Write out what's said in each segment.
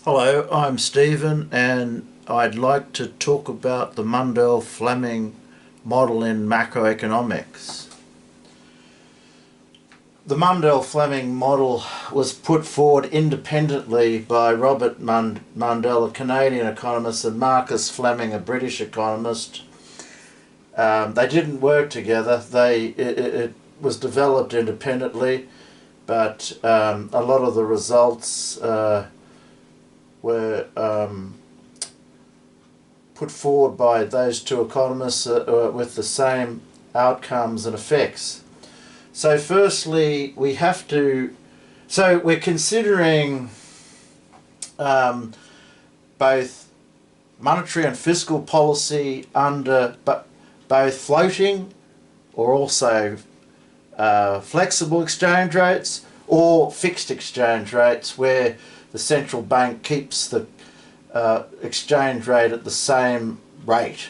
Hello, I'm Stephen and I'd like to talk about the Mundell-Fleming model in macroeconomics. The Mundell-Fleming model was put forward independently by Robert Mundell, a Canadian economist, and Marcus Fleming, a British economist. They didn't work together. It was developed independently, but a lot of the results were put forward by those two economists with the same outcomes and effects. So firstly, we're considering both monetary and fiscal policy under both floating or also flexible exchange rates or fixed exchange rates, where the central bank keeps the exchange rate at the same rate.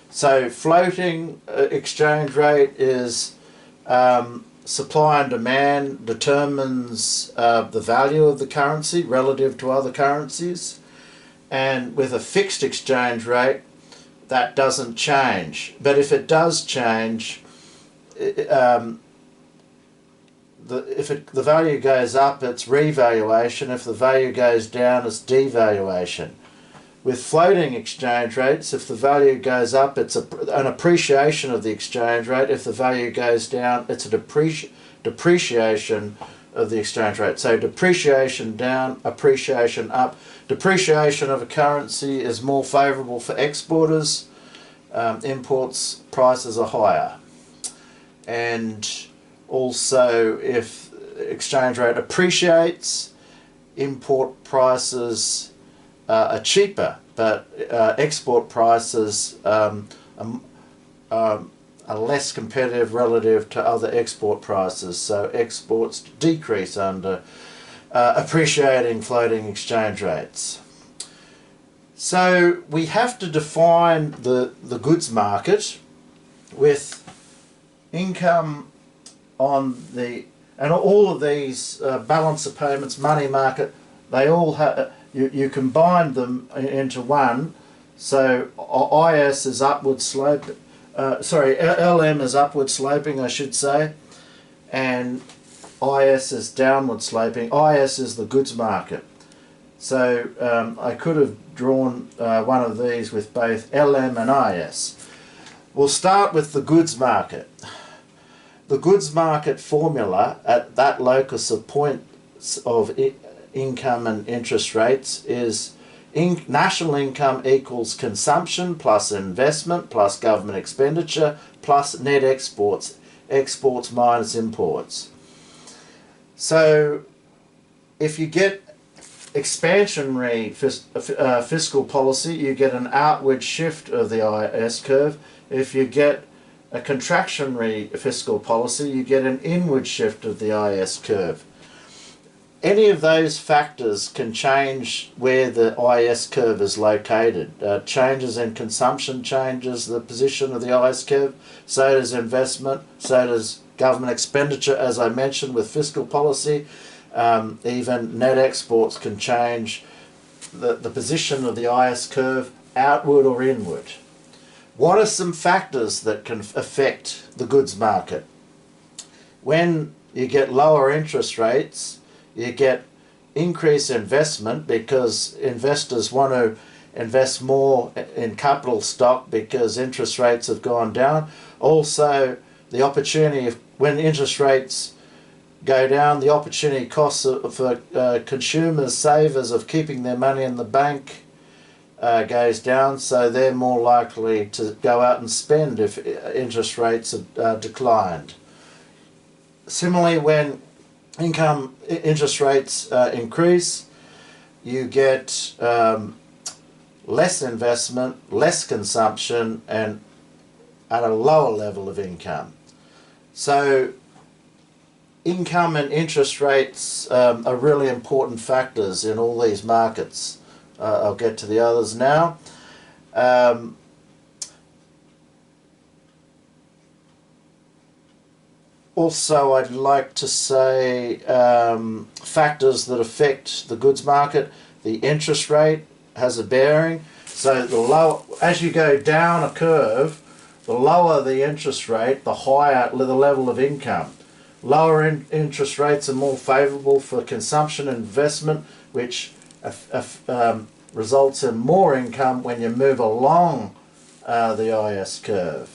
So floating exchange rate is supply and demand determines the value of the currency relative to other currencies, and with a fixed exchange rate that doesn't change. But if it does change, the value goes up, it's revaluation. If the value goes down, it's devaluation. With floating exchange rates, if the value goes up, it's an appreciation of the exchange rate. If the value goes down, it's a depreciation of the exchange rate. So depreciation down, appreciation up. Depreciation of a currency is more favourable for exporters. Imports prices are higher. And also, if exchange rate appreciates, import prices are cheaper, but export prices are less competitive relative to other export prices. So exports decrease under appreciating floating exchange rates. So we have to define the goods market with income on the, and all of these balance of payments, money market, they all have, you combine them into one. So IS is upward slope, LM is upward sloping, I should say, and IS is downward sloping. IS is the goods market. So I could have drawn one of these with both LM and IS. We'll start with the goods market. The goods market formula at that locus of points of income and interest rates is national income equals consumption plus investment plus government expenditure plus net exports, exports minus imports. So if you get expansionary fiscal policy, you get an outward shift of the IS curve. If you get a contractionary fiscal policy, you get an inward shift of the IS curve. Any of those factors can change where the IS curve is located. Changes in consumption changes the position of the IS curve, so does investment, so does government expenditure, as I mentioned with fiscal policy. Even net exports can change the position of the IS curve outward or inward. What are some factors that can affect the goods market? When you get lower interest rates, you get increased investment because investors want to invest more in capital stock because interest rates have gone down. Also, the opportunity, when interest rates go down, the opportunity costs for consumers, savers of keeping their money in the bank goes down, so they're more likely to go out and spend if interest rates have declined. Similarly, when interest rates increase, you get less investment, less consumption, and at a lower level of income. So income and interest rates are really important factors in all these markets. I'll get to the others now. Also, I'd like to say factors that affect the goods market. the interest rate has a bearing. So the lower, as you go down a curve, the lower the interest rate, the higher the level of income. Lower interest rates are more favourable for consumption and investment, which results in more income when you move along the IS curve.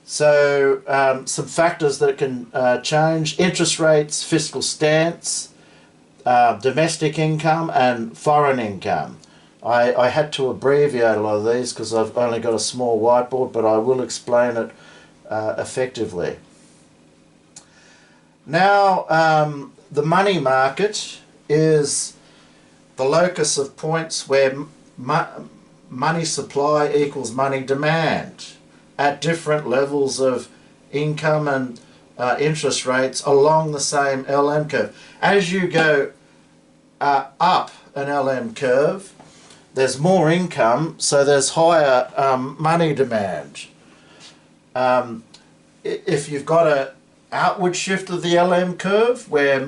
So some factors that can change: interest rates, fiscal stance, domestic income and foreign income. I had to abbreviate a lot of these because I've only got a small whiteboard, but I will explain it effectively. Now, the money market is the locus of points where money supply equals money demand at different levels of income and interest rates along the same LM curve. As you go up an LM curve, there's more income, so there's higher money demand. If you've got an outward shift of the LM curve where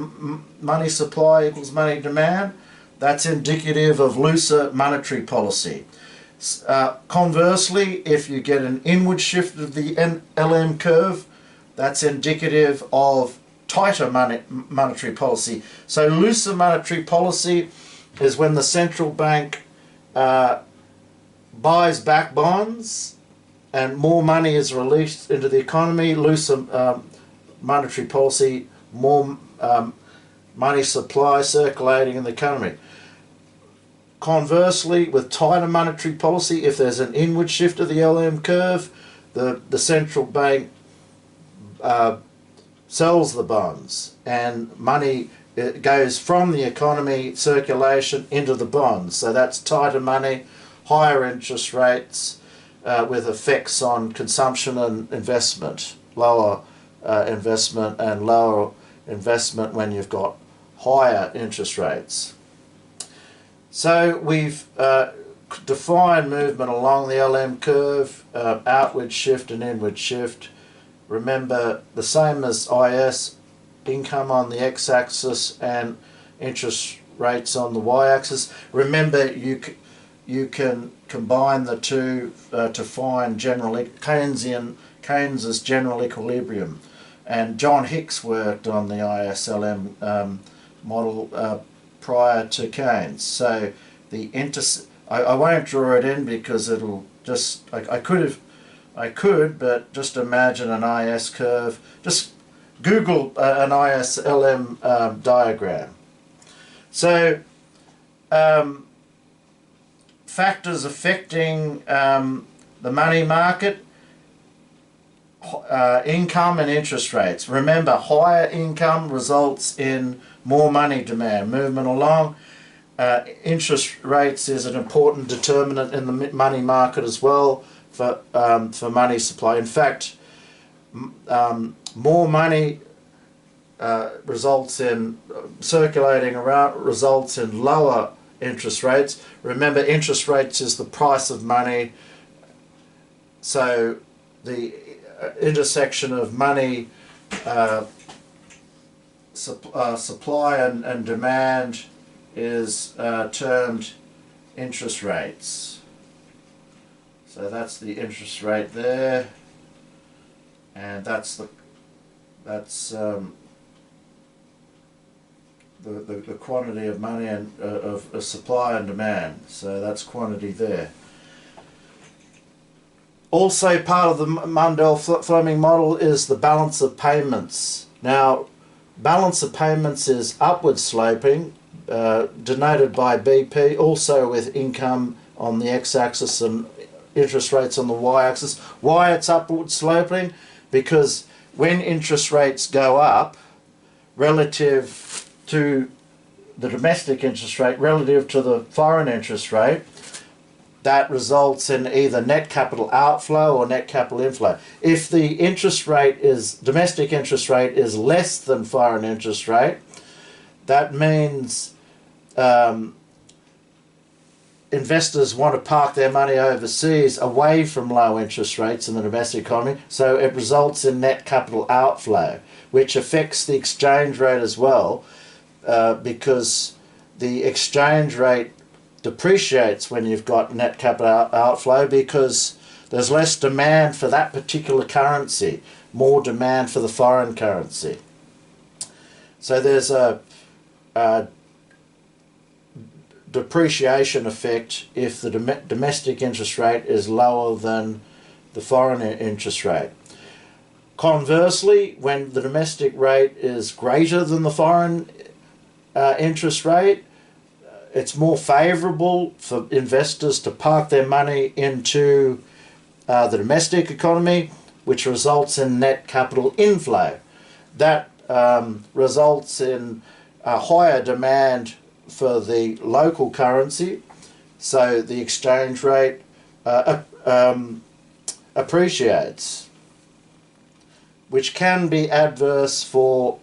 money supply equals money demand, that's indicative of looser monetary policy. Conversely, if you get an inward shift of the LM curve, that's indicative of tighter monetary policy. So looser monetary policy is when the central bank buys back bonds and more money is released into the economy. Looser monetary policy, more money supply circulating in the economy. Conversely, with tighter monetary policy, if there's an inward shift of the LM curve, the central bank sells the bonds and money goes from the economy circulation into the bonds. So that's tighter money, higher interest rates with effects on consumption and investment, lower investment and lower investment when you've got higher interest rates. So we've defined movement along the LM curve, outward shift and inward shift. Remember, the same as IS, income on the x-axis and interest rates on the y-axis. Remember, you can combine the two to find Keynes's general equilibrium. And John Hicks worked on the ISLM model prior to Keynes. So the I won't draw it in because it'll just, I could, but just imagine an IS curve. Just Google an ISLM diagram. So factors affecting the money market: income and interest rates. Remember, higher income results in more money demand, movement along. Interest rates is an important determinant in the money market as well for money supply. In fact, more money results in circulating around, results in lower interest rates. Remember, interest rates is the price of money, so the intersection of money supply and demand is termed interest rates. So that's the interest rate there, and that's the quantity of money and of supply and demand. So that's quantity there. Also, part of the Mundell-Fleming model is the balance of payments. Now, balance of payments is upward sloping, denoted by BP, also with income on the x-axis and interest rates on the y-axis. Why it's upward sloping? Because when interest rates go up relative to the domestic interest rate, relative to the foreign interest rate, that results in either net capital outflow or net capital inflow. If the interest rate is, domestic interest rate is less than foreign interest rate, that means investors want to park their money overseas away from low interest rates in the domestic economy, so it results in net capital outflow, which affects the exchange rate as well, because the exchange rate depreciates when you've got net capital outflow, because there's less demand for that particular currency, more demand for the foreign currency. So there's a depreciation effect if the domestic interest rate is lower than the foreign interest rate. Conversely, when the domestic rate is greater than the foreign interest rate, it's more favourable for investors to park their money into the domestic economy, which results in net capital inflow. That results in a higher demand for the local currency, so the exchange rate appreciates, which can be adverse for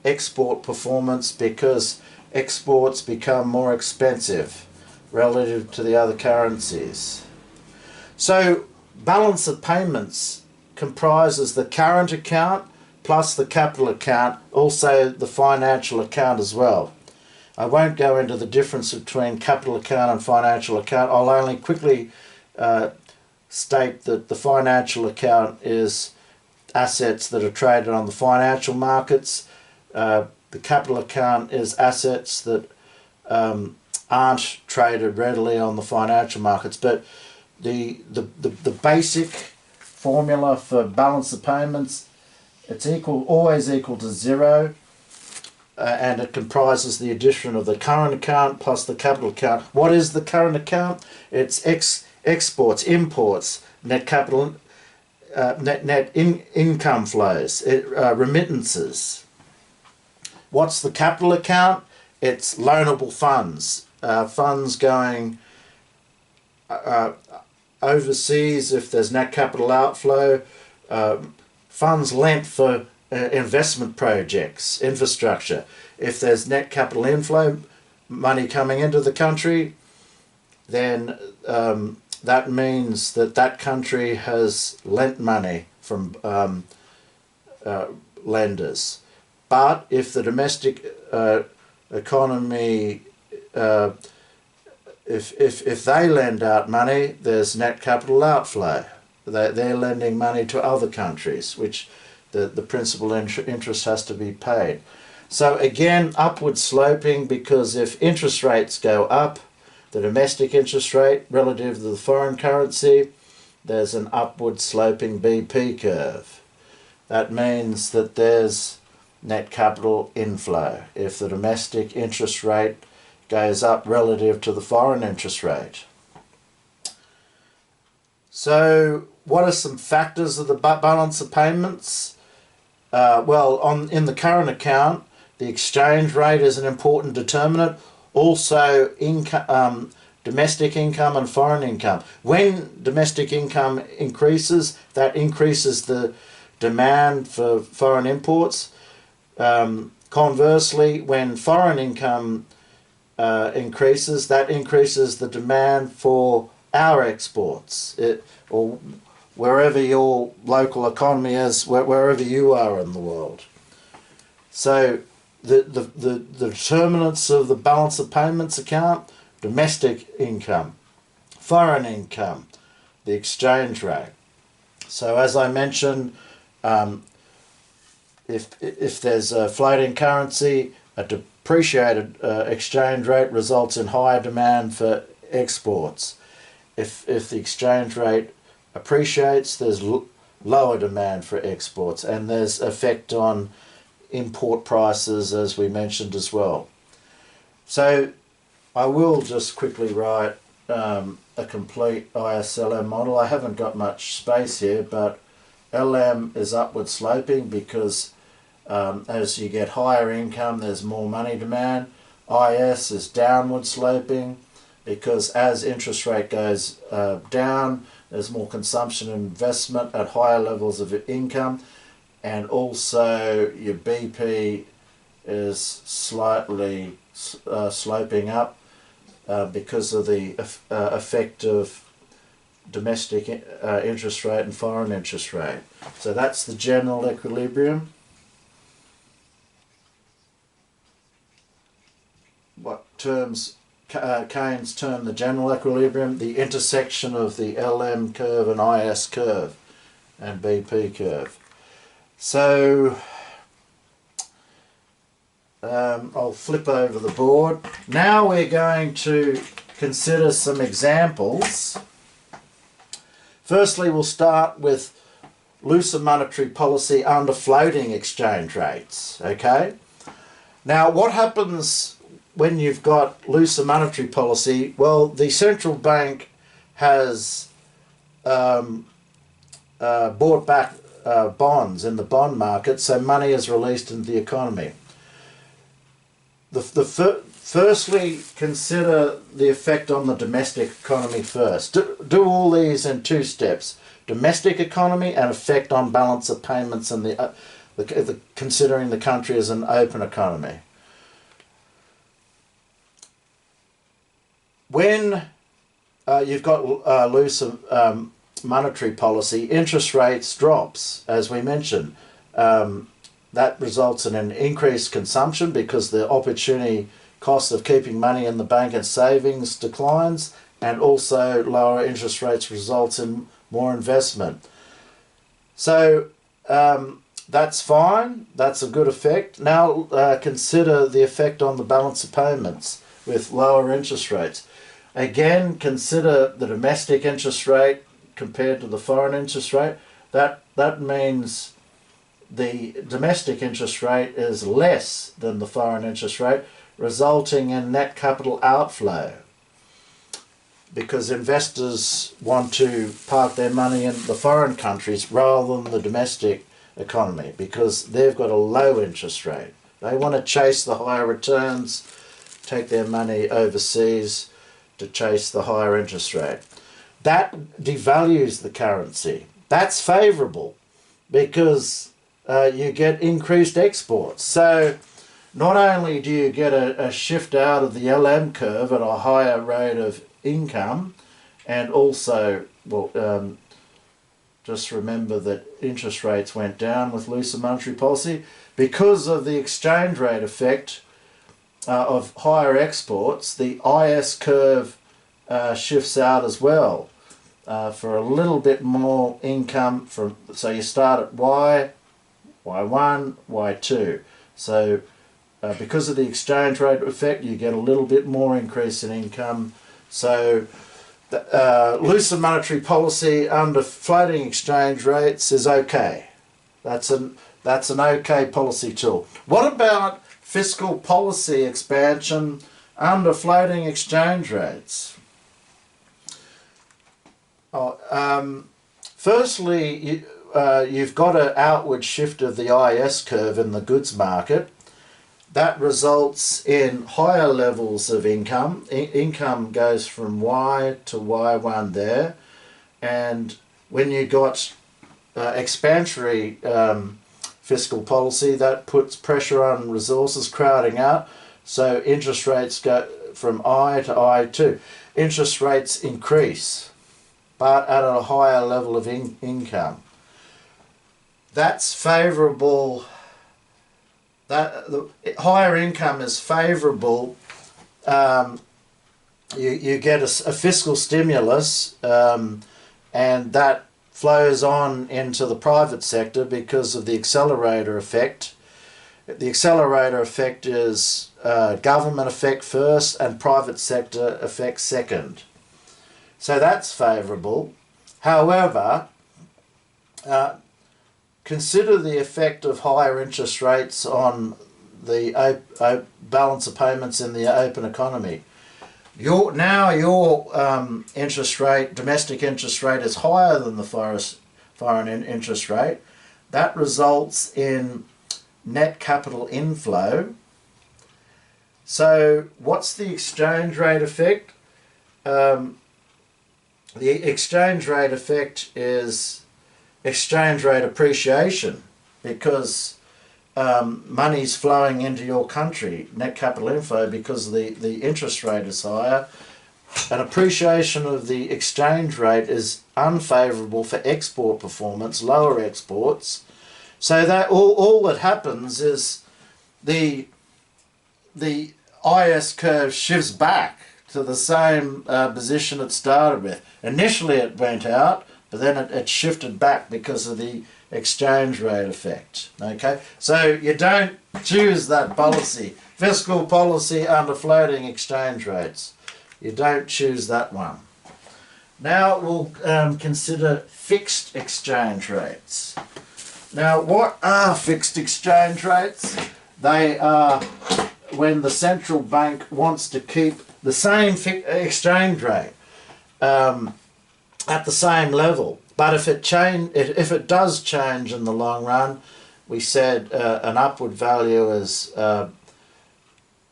export performance because exports become more expensive relative to the other currencies. So balance of payments comprises the current account plus the capital account, also the financial account as well. I won't go into the difference between capital account and financial account. I'll only quickly state that the financial account is assets that are traded on the financial markets. The capital account is assets that aren't traded readily on the financial markets. But the basic formula for balance of payments, it's always equal to zero, and it comprises the addition of the current account plus the capital account. What is the current account? It's exports, imports, net capital, income flows, remittances. What's the capital account? It's loanable funds, funds going overseas if there's net capital outflow, funds lent for investment projects, infrastructure. If there's net capital inflow, money coming into the country, then that means that that country has lent money from lenders. But if the domestic economy, if they lend out money, there's net capital outflow. They're lending money to other countries, which the principal interest has to be paid. So again, upward sloping, because if interest rates go up, the domestic interest rate relative to the foreign currency, there's an upward sloping BP curve. That means that there's net capital inflow if the domestic interest rate goes up relative to the foreign interest rate. So what are some factors of the balance of payments? In the current account, the exchange rate is an important determinant. Also, domestic income and foreign income. When domestic income increases, that increases the demand for foreign imports. Conversely, when foreign income increases, that increases the demand for our exports, or wherever your local economy is, wherever you are in the world. So the determinants of the balance of payments account: domestic income, foreign income, the exchange rate. So as I mentioned, if there's a floating currency, a depreciated exchange rate results in higher demand for exports. If the exchange rate appreciates, there's lower demand for exports, and there's effect on import prices, as we mentioned as well. So I will just quickly write a complete ISLM model. I haven't got much space here, but LM is upward sloping because as you get higher income, there's more money demand. IS is downward sloping because as interest rate goes down, there's more consumption and investment at higher levels of income, and also your BP is slightly sloping up because of the effect of domestic interest rate and foreign interest rate. So that's the general equilibrium. What terms, Keynes termed the general equilibrium, the intersection of the LM curve and IS curve and BP curve. So I'll flip over the board. Now we're going to consider some examples. Firstly, we'll start with looser monetary policy under floating exchange rates. Okay. Now, what happens when you've got looser monetary policy? Well, the central bank has bought back bonds in the bond market, so money is released into the economy. Firstly, consider the effect on the domestic economy first. Do all these in two steps: domestic economy and effect on balance of payments, and considering the country as an open economy. When you've got looser monetary policy, interest rates drops, as we mentioned. That results in an increased consumption because the opportunity cost of keeping money in the bank and savings declines, and also lower interest rates results in more investment. So that's fine, that's a good effect. Now consider the effect on the balance of payments with lower interest rates. Again, consider the domestic interest rate compared to the foreign interest rate. That means the domestic interest rate is less than the foreign interest rate, resulting in net capital outflow, because investors want to park their money in the foreign countries rather than the domestic economy because they've got a low interest rate. They want to chase the higher returns, take their money overseas to chase the higher interest rate. That devalues the currency. That's favourable because you get increased exports. So not only do you get a shift out of the LM curve at a higher rate of income, and also, well, just remember that interest rates went down with looser monetary policy because of the exchange rate effect of higher exports. The IS curve shifts out as well for a little bit more income. So you start at Y, Y1, Y2. So because of the exchange rate effect, you get a little bit more increase in income. So looser monetary policy under floating exchange rates is okay. That's an okay policy tool. What about fiscal policy expansion under floating exchange rates? Firstly, you've got an outward shift of the IS curve in the goods market. That results in higher levels of income. Income goes from Y to Y1 there. And when you got expansionary fiscal policy, that puts pressure on resources crowding out. So interest rates go from I to I2. Interest rates increase, but at a higher level of income. That's favourable. The higher income is favourable. You get a fiscal stimulus, and that flows on into the private sector because of the accelerator effect. The accelerator effect is government effect first and private sector effect second. So that's favourable. However, consider the effect of higher interest rates on the balance of payments in the open economy. Your interest rate, domestic interest rate, is higher than the foreign interest rate. That results in net capital inflow. So what's the exchange rate effect? The exchange rate effect is exchange rate appreciation because money's flowing into your country, net capital inflow, because the interest rate is higher. An appreciation of the exchange rate is unfavourable for export performance, lower exports. So that all that happens is the IS curve shifts back to the same position it started with. Initially it went out, but then it shifted back because of the exchange rate effect. Okay, so you don't choose that policy, fiscal policy under floating exchange rates. You don't choose that one. Now we'll consider fixed exchange rates. Now, what are fixed exchange rates? They are when the central bank wants to keep the same exchange rate at the same level. But if it does change in the long run, we said an upward value is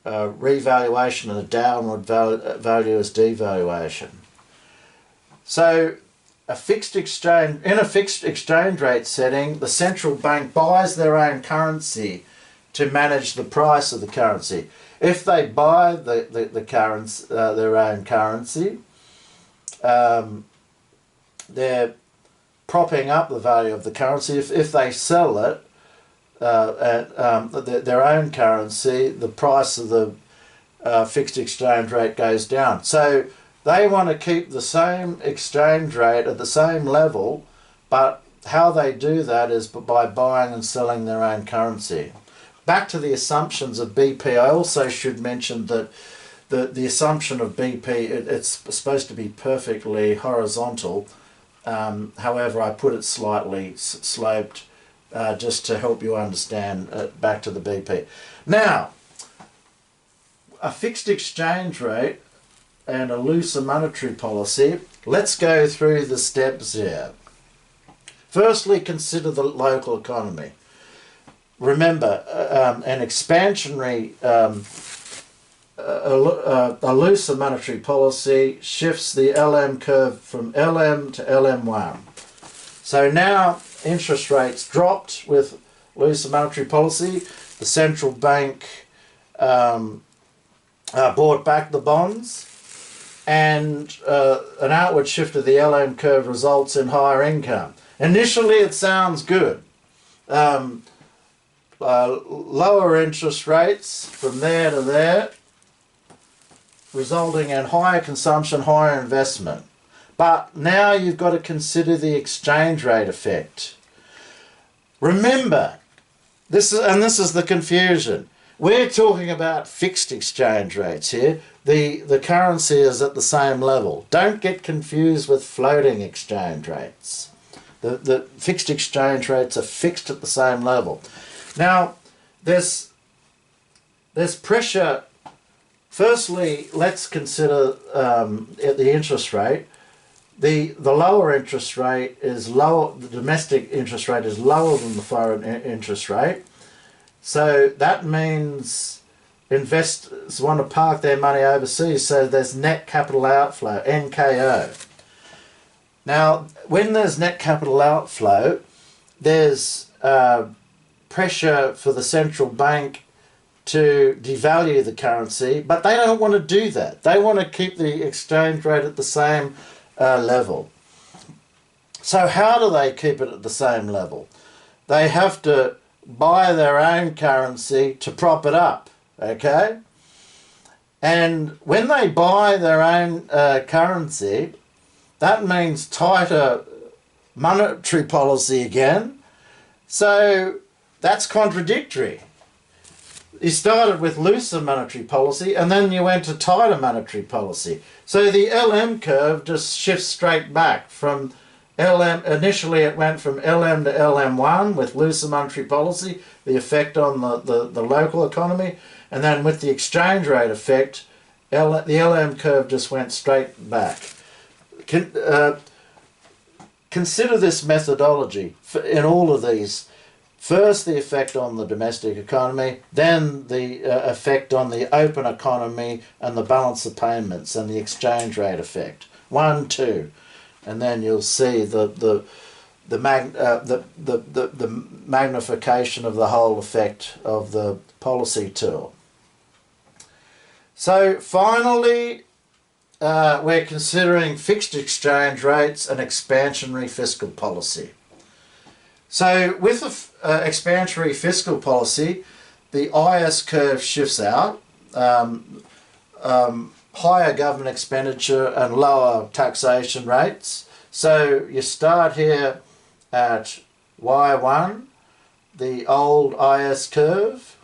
revaluation and a downward value is devaluation. So in a fixed exchange rate setting, the central bank buys their own currency to manage the price of the currency. If they buy the currency, their own currency, they're propping up the value of the currency. If they sell it at their own currency, the price of the fixed exchange rate goes down. So they want to keep the same exchange rate at the same level, but how they do that is by buying and selling their own currency. Back to the assumptions of BP, I also should mention that the assumption of BP, it's supposed to be perfectly horizontal. However, I put it slightly sloped just to help you understand back to the BP. Now, a fixed exchange rate and a looser monetary policy, let's go through the steps here. Firstly, consider the local economy. Remember, an expansionary, a looser monetary policy shifts the LM curve from LM to LM1. So now interest rates dropped with looser monetary policy. The central bank bought back the bonds, and an outward shift of the LM curve results in higher income. Initially it sounds good. Lower interest rates from there to there, resulting in higher consumption, higher investment. But now you've got to consider the exchange rate effect. Remember, this is the confusion. We're talking about fixed exchange rates here. The currency is at the same level. Don't get confused with floating exchange rates. The fixed exchange rates are fixed at the same level. Now, there's pressure. Firstly, let's consider the interest rate. The lower interest rate is lower. The domestic interest rate is lower than the foreign interest rate. So that means investors want to park their money overseas. So there's net capital outflow, NKO. Now, when there's net capital outflow, there's pressure for the central bank to devalue the currency, but they don't want to do that. They want to keep the exchange rate at the same level. So how do they keep it at the same level? They have to buy their own currency to prop it up, okay? And when they buy their own currency, that means tighter monetary policy again. So that's contradictory. You started with looser monetary policy and then you went to tighter monetary policy. So the LM curve just shifts straight back from LM. Initially it went from LM to LM1 with looser monetary policy, the effect on the local economy, and then with the exchange rate effect, the LM curve just went straight back. Consider this methodology in all of these. First, the effect on the domestic economy, then the effect on the open economy and the balance of payments and the exchange rate effect. 1, 2, and then you'll see the magnification of the whole effect of the policy tool. So finally, we're considering fixed exchange rates and expansionary fiscal policy. So with the expansionary fiscal policy, the IS curve shifts out higher government expenditure and lower taxation rates. So you start here at Y1, the old IS curve,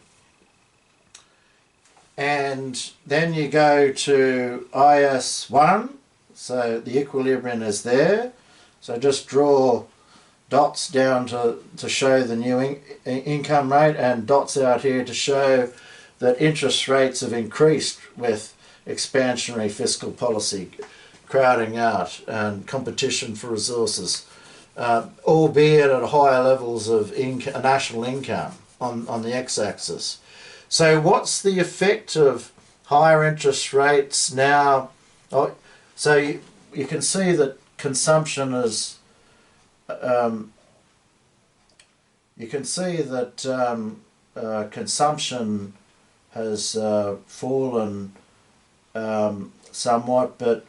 and then you go to IS1, so the equilibrium is there. So just draw dots down to show the new income rate, and dots out here to show that interest rates have increased with expansionary fiscal policy crowding out and competition for resources, albeit at higher levels of national income on the x-axis. So what's the effect of higher interest rates now? So you can see that consumption is consumption has fallen somewhat, but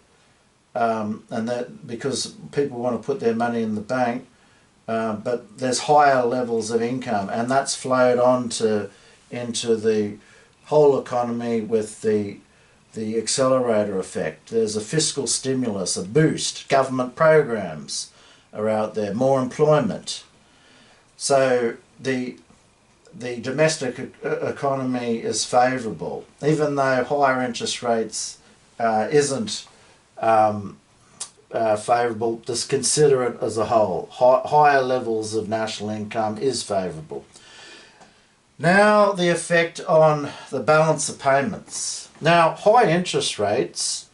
and that because people want to put their money in the bank, but there's higher levels of income, and that's flowed on into the whole economy with the accelerator effect. There's a fiscal stimulus, a boost, government programs are out there, more employment. So the domestic economy is favourable, even though higher interest rates isn't favourable. Just consider it as a whole. Higher levels of national income is favourable. Now the effect on the balance of payments. Now high interest rates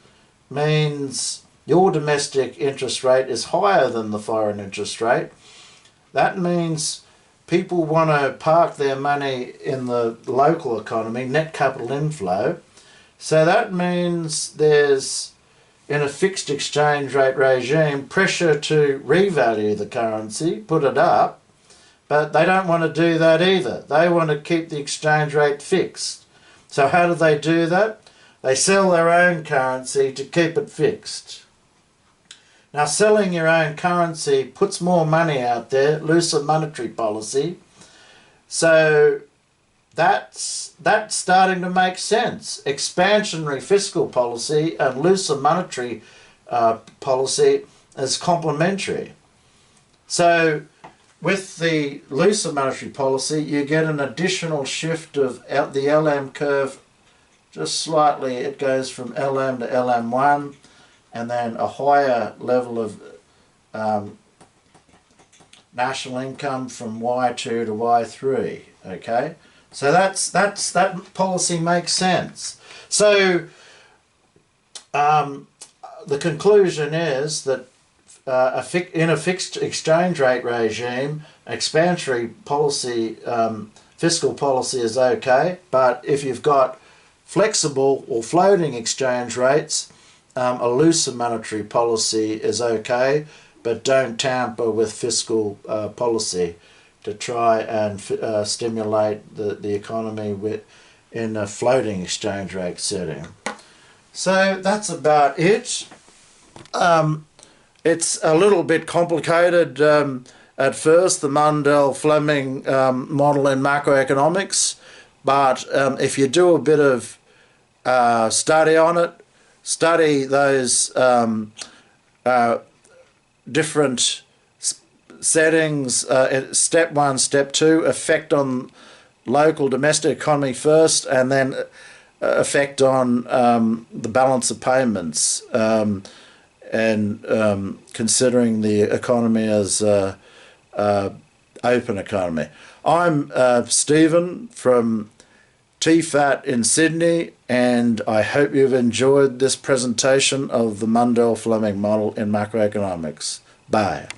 means your domestic interest rate is higher than the foreign interest rate. That means people want to park their money in the local economy, net capital inflow. So that means there's, in a fixed exchange rate regime, pressure to revalue the currency, put it up, but they don't want to do that either. They want to keep the exchange rate fixed. So how do they do that? They sell their own currency to keep it fixed. Now, selling your own currency puts more money out there, looser monetary policy. So that's starting to make sense. Expansionary fiscal policy and looser monetary policy is complementary. So with the looser monetary policy, you get an additional shift of the LM curve just slightly. It goes from LM to LM1, and then a higher level of national income from Y2 to Y3. Okay, so that policy makes sense. So the conclusion is that in a fixed exchange rate regime, expansionary policy, fiscal policy is okay, but if you've got flexible or floating exchange rates, a looser monetary policy is okay, but don't tamper with fiscal policy to try and stimulate the economy in a floating exchange rate setting. So that's about it. It's a little bit complicated at first, the Mundell Fleming model in macroeconomics, but if you do a bit of study on it, study those different settings, step 1, step 2, effect on local domestic economy first, and then effect on the balance of payments, and considering the economy as open economy. I'm Stephen from TEFAT in Sydney, and I hope you've enjoyed this presentation of the Mundell Fleming model in macroeconomics. Bye.